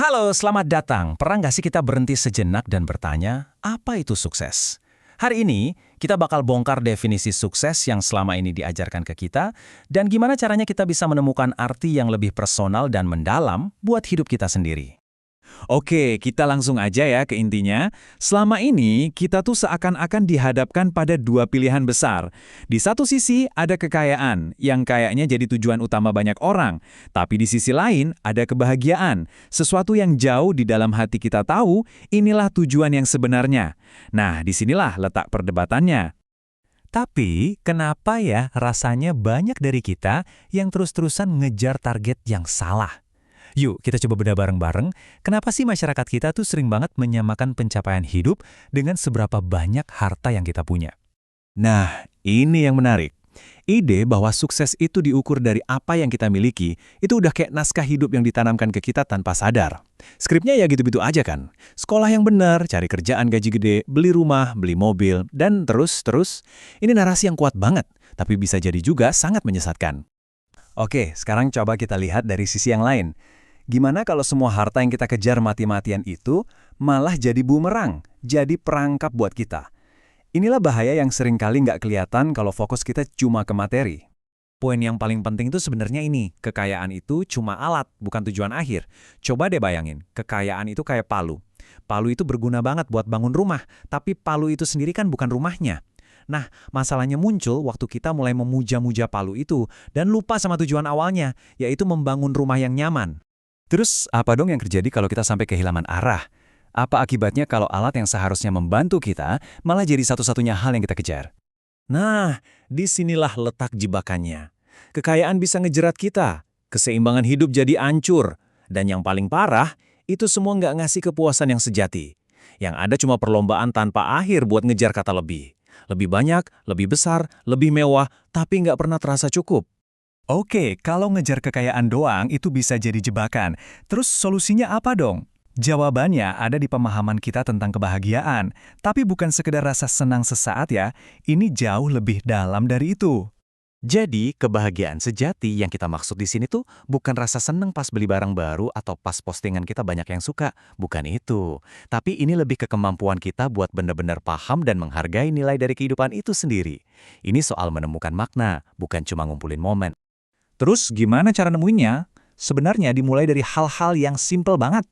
Halo, selamat datang. Pernah nggak sih kita berhenti sejenak dan bertanya, apa itu sukses? Hari ini, kita bakal bongkar definisi sukses yang selama ini diajarkan ke kita, dan gimana caranya kita bisa menemukan arti yang lebih personal dan mendalam buat hidup kita sendiri. Oke, kita langsung aja ya ke intinya. Selama ini, kita tuh seakan-akan dihadapkan pada dua pilihan besar. Di satu sisi, ada kekayaan, yang kayaknya jadi tujuan utama banyak orang. Tapi di sisi lain, ada kebahagiaan. Sesuatu yang jauh di dalam hati kita tahu, inilah tujuan yang sebenarnya. Nah, disinilah letak perdebatannya. Tapi, kenapa ya rasanya banyak dari kita yang terus-terusan ngejar target yang salah? Yuk, kita coba bedah bareng-bareng, kenapa sih masyarakat kita tuh sering banget menyamakan pencapaian hidup dengan seberapa banyak harta yang kita punya? Nah, ini yang menarik. Ide bahwa sukses itu diukur dari apa yang kita miliki, itu udah kayak naskah hidup yang ditanamkan ke kita tanpa sadar. Skripnya ya gitu-gitu aja kan. Sekolah yang benar, cari kerjaan gaji gede, beli rumah, beli mobil, dan terus. Ini narasi yang kuat banget, tapi bisa jadi juga sangat menyesatkan. Oke, sekarang coba kita lihat dari sisi yang lain. Gimana kalau semua harta yang kita kejar mati-matian itu malah jadi bumerang, jadi perangkap buat kita? Inilah bahaya yang seringkali nggak kelihatan kalau fokus kita cuma ke materi. Poin yang paling penting itu sebenarnya ini, kekayaan itu cuma alat, bukan tujuan akhir. Coba deh bayangin, kekayaan itu kayak palu. Palu itu berguna banget buat bangun rumah, tapi palu itu sendiri kan bukan rumahnya. Nah, masalahnya muncul waktu kita mulai memuja-muja palu itu dan lupa sama tujuan awalnya, yaitu membangun rumah yang nyaman. Terus apa dong yang terjadi kalau kita sampai kehilangan arah? Apa akibatnya kalau alat yang seharusnya membantu kita malah jadi satu-satunya hal yang kita kejar? Nah, disinilah letak jebakannya. Kekayaan bisa ngejerat kita, keseimbangan hidup jadi hancur, dan yang paling parah, itu semua nggak ngasih kepuasan yang sejati. Yang ada cuma perlombaan tanpa akhir buat ngejar kata lebih. Lebih banyak, lebih besar, lebih mewah, tapi nggak pernah terasa cukup. Oke, kalau ngejar kekayaan doang itu bisa jadi jebakan. Terus solusinya apa dong? Jawabannya ada di pemahaman kita tentang kebahagiaan. Tapi bukan sekedar rasa senang sesaat ya, ini jauh lebih dalam dari itu. Jadi, kebahagiaan sejati yang kita maksud di sini tuh bukan rasa seneng pas beli barang baru atau pas postingan kita banyak yang suka. Bukan itu. Tapi ini lebih ke kemampuan kita buat benar-benar paham dan menghargai nilai dari kehidupan itu sendiri. Ini soal menemukan makna, bukan cuma ngumpulin momen. Terus gimana cara nemuinnya? Sebenarnya dimulai dari hal-hal yang simpel banget.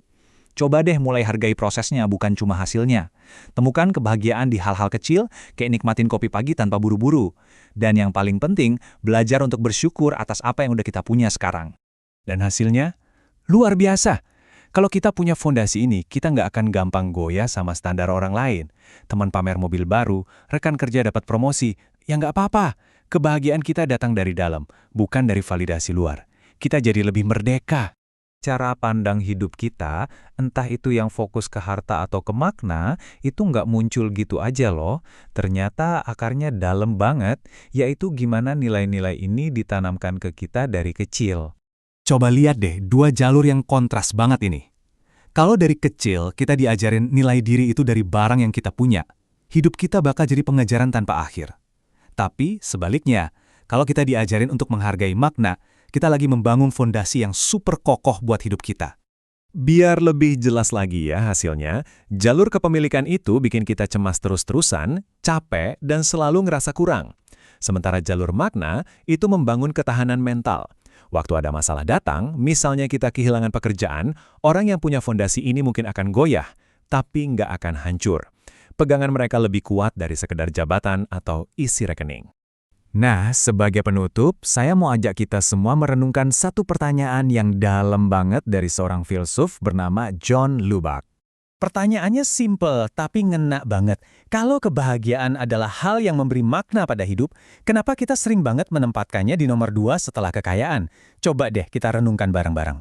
Coba deh mulai hargai prosesnya, bukan cuma hasilnya. Temukan kebahagiaan di hal-hal kecil, kayak nikmatin kopi pagi tanpa buru-buru. Dan yang paling penting, belajar untuk bersyukur atas apa yang udah kita punya sekarang. Dan hasilnya? Luar biasa! Kalau kita punya fondasi ini, kita nggak akan gampang goyah sama standar orang lain. Teman pamer mobil baru, rekan kerja dapat promosi, ya nggak apa-apa. Kebahagiaan kita datang dari dalam, bukan dari validasi luar. Kita jadi lebih merdeka. Cara pandang hidup kita, entah itu yang fokus ke harta atau ke makna, itu nggak muncul gitu aja loh. Ternyata akarnya dalam banget, yaitu gimana nilai-nilai ini ditanamkan ke kita dari kecil. Coba lihat deh, dua jalur yang kontras banget ini. Kalau dari kecil kita diajarin nilai diri itu dari barang yang kita punya, hidup kita bakal jadi pengejaran tanpa akhir. Tapi sebaliknya, kalau kita diajarin untuk menghargai makna, kita lagi membangun fondasi yang super kokoh buat hidup kita. Biar lebih jelas lagi ya hasilnya, jalur kepemilikan itu bikin kita cemas terus-terusan, capek, dan selalu ngerasa kurang. Sementara jalur makna itu membangun ketahanan mental. Waktu ada masalah datang, misalnya kita kehilangan pekerjaan, orang yang punya fondasi ini mungkin akan goyah, tapi nggak akan hancur. Pegangan mereka lebih kuat dari sekedar jabatan atau isi rekening. Nah, sebagai penutup, saya mau ajak kita semua merenungkan satu pertanyaan yang dalam banget dari seorang filsuf bernama John Lubbock. Pertanyaannya simple, tapi ngena banget. Kalau kebahagiaan adalah hal yang memberi makna pada hidup, kenapa kita sering banget menempatkannya di nomor 2 setelah kekayaan? Coba deh kita renungkan bareng-bareng.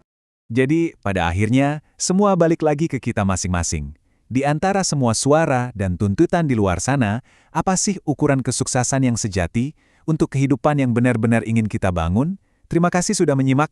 Jadi, pada akhirnya, semua balik lagi ke kita masing-masing. Di antara semua suara dan tuntutan di luar sana, apa sih ukuran kesuksesan yang sejati untuk kehidupan yang benar-benar ingin kita bangun? Terima kasih sudah menyimak.